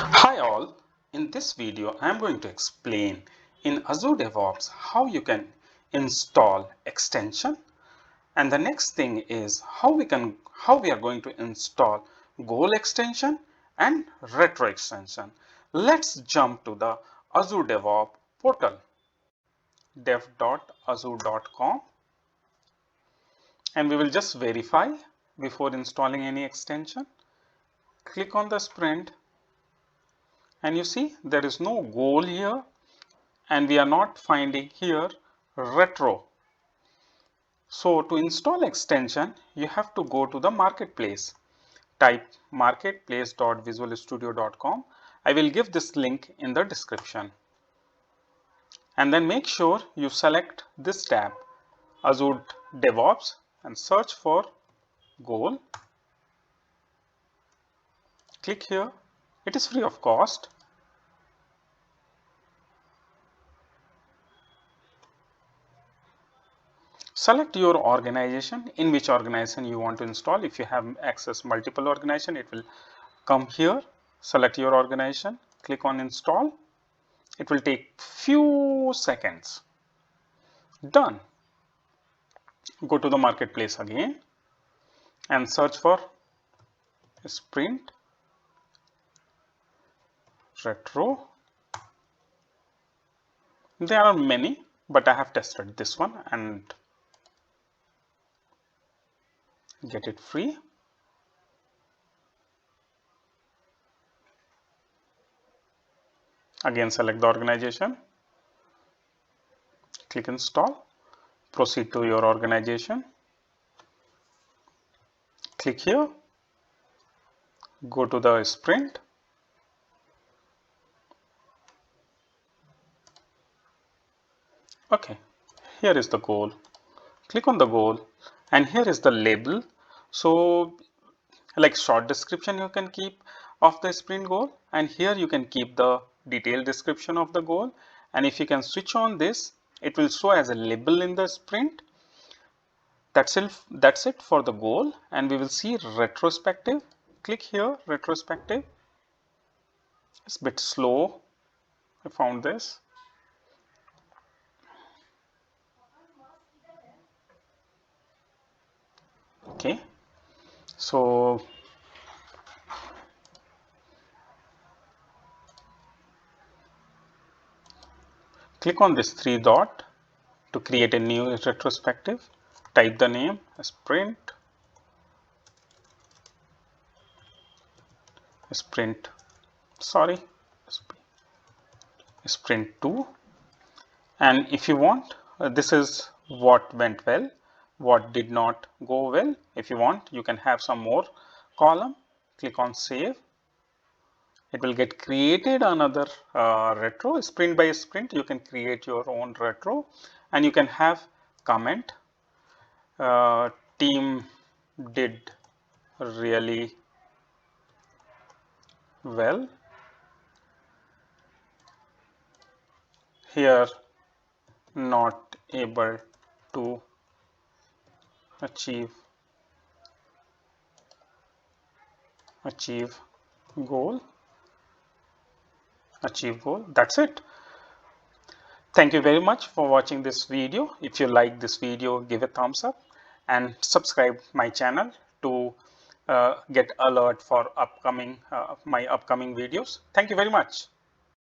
Hi all, in this video I am going to explain in Azure DevOps how you can install extension, and the next thing is how we are going to install goal extension and retro extension. Let's jump to the Azure DevOps portal, dev.azure.com, and we will just verify before installing any extension. Click on the sprint and you see there is no goal here, and we are not finding here retro. So to install extension, you have to go to the marketplace. Type marketplace.visualstudio.com. I will give this link in the description. And then make sure you select this tab, Azure DevOps, and search for goal. Click here. It is free of cost. Select your organization, in which organization you want to install. If you have access multiple organization, it will come here. Select your organization, click on install. It will take few seconds. Done. Go to the marketplace again and search for sprint retro. There are many, but I have tested this one and get it free. Again, select the organization, click install, proceed to your organization, click here, go to the sprint, okay, here is the goal. Click on the goal and here is the label. So like short description you can keep of the sprint goal, and here you can keep the detailed description of the goal, and if you can switch on this, it will show as a label in the sprint. That's it for the goal, and we will see retrospective. Click here, retrospective. It's a bit slow. I found this. Okay, so click on this three dot to create a new retrospective. Type the name sprint sprint 2, and if you want, this is what went well, what did not go well. If you want, you can have some more column. Click on save. It will get created another retro. Sprint by sprint you can create your own retro, and you can have comment, team did really well here, not able to achieve goal. That's it. Thank you very much for watching this video. If you like this video, give a thumbs up and subscribe my channel to get alert for my upcoming videos. Thank you very much.